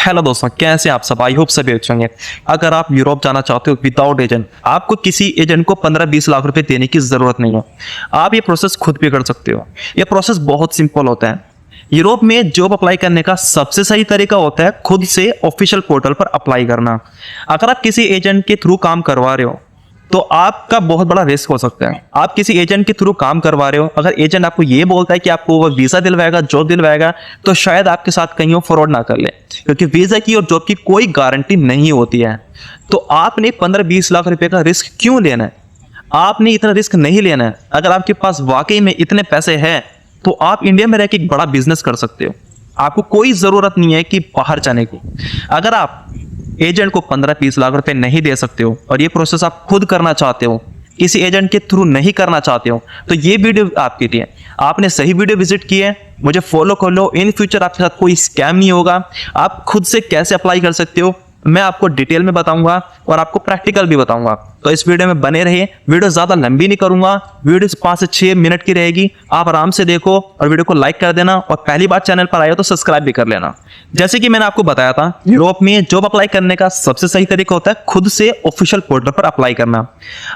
Hello दोस्तों, कैसे आप सब? आई होप सभी अच्छे होंगे। अगर आप यूरोप जाना चाहते हो विदाउट एजेंट, आपको किसी एजेंट को 15-20 लाख रुपए देने की जरूरत नहीं है। आप ये प्रोसेस खुद भी कर सकते हो। ये प्रोसेस बहुत सिंपल होता है। यूरोप में जॉब अप्लाई करने का सबसे सही तरीका होता है खुद से ऑफिशियल पोर्टल पर अप्लाई करना। अगर आप किसी एजेंट के थ्रू काम करवा रहे हो तो आपका बहुत बड़ा रिस्क हो सकता है। आप किसी एजेंट के थ्रू काम करवा रहे हो, अगर एजेंट आपको ये बोलता है कि आपको वो वीजा दिलवाएगा, जॉब दिलवाएगा, तो शायद आपके साथ कहीं वो फ्रॉड ना कर ले, क्योंकि वीजा की और जॉब की कोई गारंटी नहीं होती है। तो आपने 15-20 लाख रुपए का रिस्क क्यों लेना है? आपने इतना रिस्क नहीं लेना है। अगर आपके पास वाकई में इतने पैसे हैं तो आप इंडिया में रह के एक बड़ा बिजनेस कर सकते हो। आपको कोई जरूरत नहीं है कि बाहर जाने की। अगर आप एजेंट को 15-20 लाख रुपए नहीं दे सकते हो और ये प्रोसेस आप खुद करना चाहते हो, किसी एजेंट के थ्रू नहीं करना चाहते हो, तो ये वीडियो आपके लिए। आपने सही वीडियो विजिट की है, मुझे फॉलो कर लो। इन फ्यूचर आपके साथ कोई स्कैम नहीं होगा। आप खुद से कैसे अप्लाई कर सकते हो मैं आपको डिटेल में बताऊंगा और आपको प्रैक्टिकल भी बताऊंगा। तो इस वीडियो में बने रहिए। वीडियो ज्यादा लंबी नहीं करूंगा, वीडियो 5 से 6 मिनट की रहेगी। आप आराम से देखो और वीडियो को लाइक कर देना, और पहली बार चैनल पर आए हो तो सब्सक्राइब भी कर लेना। जैसे कि मैंने आपको बताया था, यूरोप में जॉब अप्लाई करने का सबसे सही तरीका होता है खुद से ऑफिशियल पोर्टल पर अप्लाई करना।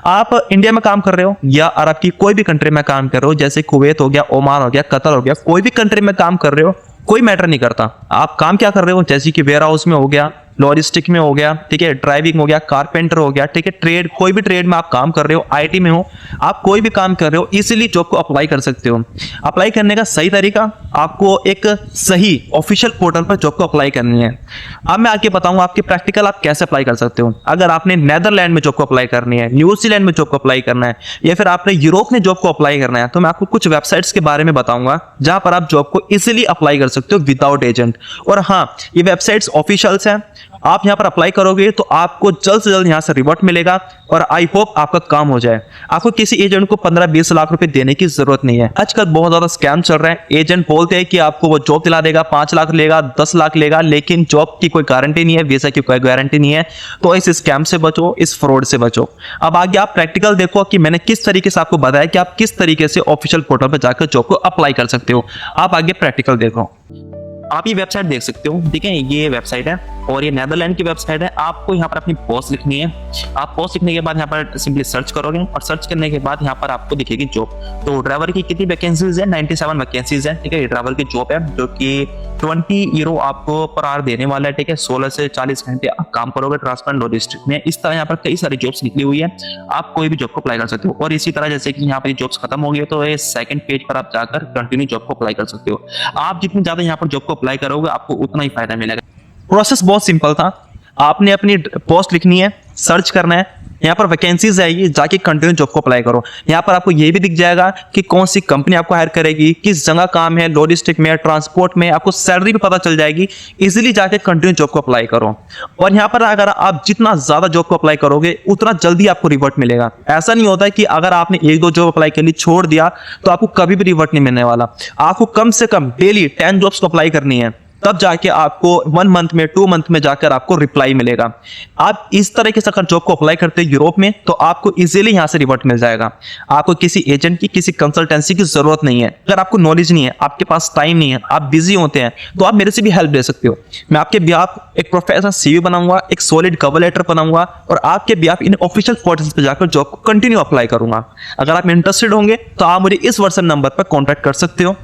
आप इंडिया में काम कर रहे हो या अरब की कोई भी कंट्री में काम कर रहे हो, जैसे कुवैत हो गया, ओमान हो गया, कतर हो गया, कोई भी कंट्री में काम कर रहे हो, कोई मैटर नहीं करता आप काम क्या कर रहे हो। जैसे कि वेयर हाउस में हो गया, लॉजिस्टिक में हो गया, ठीक है, ड्राइविंग हो गया, कारपेंटर हो गया, ठीक है, ट्रेड, कोई भी ट्रेड में आप काम कर रहे हो, आईटी में हो, आप कोई भी काम कर रहे हो, इजीली जॉब को अप्लाई कर सकते हो। अप्लाई करने का सही तरीका, आपको एक सही ऑफिशियल पोर्टल पर जॉब को अप्लाई करनी है। अब मैं आगे बताऊंगा आपके प्रैक्टिकल आप कैसे अप्लाई कर सकते हो। अगर आपने नेदरलैंड में जॉब को अप्लाई करनी है, न्यूजीलैंड में जॉब को अप्लाई करना है, या फिर आपने यूरोप में जॉब को अप्लाई करना है, तो मैं आपको कुछ वेबसाइट्स के बारे में बताऊंगा जहां पर आप जॉब को इजीली अप्लाई कर सकते हो विदाउट एजेंट। और हाँ, ये वेबसाइट्स ऑफिशियल्स हैं। आप यहां पर अप्लाई करोगे तो आपको जल्द से जल्द यहां से रिवॉर्ड मिलेगा, और आई होप आपका काम हो जाए। आपको किसी एजेंट को 15-20 लाख रुपए देने की जरूरत नहीं है। आजकल बहुत ज्यादा स्कैम चल रहे हैं। एजेंट बोलते हैं कि आपको वो जॉब दिला देगा, 5 लाख लेगा, 10 लाख लेगा, लेकिन जॉब की कोई गारंटी नहीं है, वीजा की कोई गारंटी नहीं है। तो इस स्कैम से बचो, इस फ्रॉड से बचो। अब आगे आप प्रैक्टिकल देखो कि मैंने किस तरीके से आपको बताया कि आप किस तरीके से ऑफिशियल पोर्टल पर जाकर जॉब को अप्लाई कर सकते हो। आप आगे प्रैक्टिकल देखो। आप ये वेबसाइट देख सकते हो, ठीक है, ये वेबसाइट है और ये नेदरलैंड की वेबसाइट है। आपको यहाँ पर अपनी पोस्ट लिखनी है। आप पोस्ट लिखने के बाद यहाँ पर सिंपली सर्च करोगे, और सर्च करने के बाद यहाँ पर आपको दिखेगी जॉब। तो ड्राइवर की कितनी वैकेंसीज है? 97 वैकेंसीज है, ठीक है। ये ड्राइवर की जॉब है जो कि 20 यूरो आपको पर आवर देने वाला है, ठीक है। 16 से 40 घंटे आप काम करोगे ट्रांसपोर्ट लॉजिस्टिक में। इस तरह यहाँ पर कई सारी जॉब्स निकली हुई है, आप कोई भी जॉब को अप्लाई कर सकते हो। और इसी तरह जैसे कि यहाँ पर जॉब्स खत्म हो गई तो ये सेकंड पेज पर आप जाकर कंटिन्यू जॉब को अप्लाई कर सकते हो। आप जितनी ज्यादा यहाँ पर जॉब को अप्लाई करोगे आपको उतना ही फायदा मिलेगा। प्रोसेस बहुत सिंपल था। आपने अपनी पोस्ट लिखनी है, सर्च करना है, यहाँ पर वैकेंसीज आएगी, जाके कंटिन्यू जॉब को अप्लाई करो। यहाँ पर आपको ये भी दिख जाएगा कि कौन सी कंपनी आपको हायर करेगी, किस जगह काम है, लॉजिस्टिक में, ट्रांसपोर्ट में, आपको सैलरी भी पता चल जाएगी। इजीली जाके कंटिन्यू जॉब को अप्लाई करो। और यहाँ पर अगर आप जितना ज्यादा जॉब को अप्लाई करोगे उतना जल्दी आपको रिवर्ट मिलेगा। ऐसा नहीं होता है कि अगर आपने 1-2 जॉब अप्लाई के लिए छोड़ दिया तो आपको कभी भी रिवर्ट नहीं मिलने वाला। आपको कम से कम डेली 10 जॉब्स को अप्लाई करनी है, तब जाके आपको 1 मंथ में, 2 मंथ में जाकर आपको रिप्लाई मिलेगा। आप इस तरीके से अगर जॉब को अप्लाई करते हैं यूरोप में तो आपको इजीली यहां से रिवर्ट मिल जाएगा। आपको किसी एजेंट की, किसी कंसल्टेंसी की जरूरत नहीं है। अगर आपको नॉलेज नहीं है, आपके पास टाइम नहीं है, आप बिजी होते हैं, तो आप मेरे से भी हेल्प ले सकते हो। मैं आपके बिहाफ एक प्रोफेशनल सीवी बनाऊंगा, एक सॉलिड कवर लेटर बनाऊंगा, और आपके बिहाफ इन ऑफिशियल पोर्टल्स पर जाकर जॉब को कंटिन्यू अप्लाई करूंगा। अगर आप इंटरेस्टेड होंगे तो आप मुझे इस व्हाट्सएप नंबर पर कॉन्टैक्ट कर सकते हो।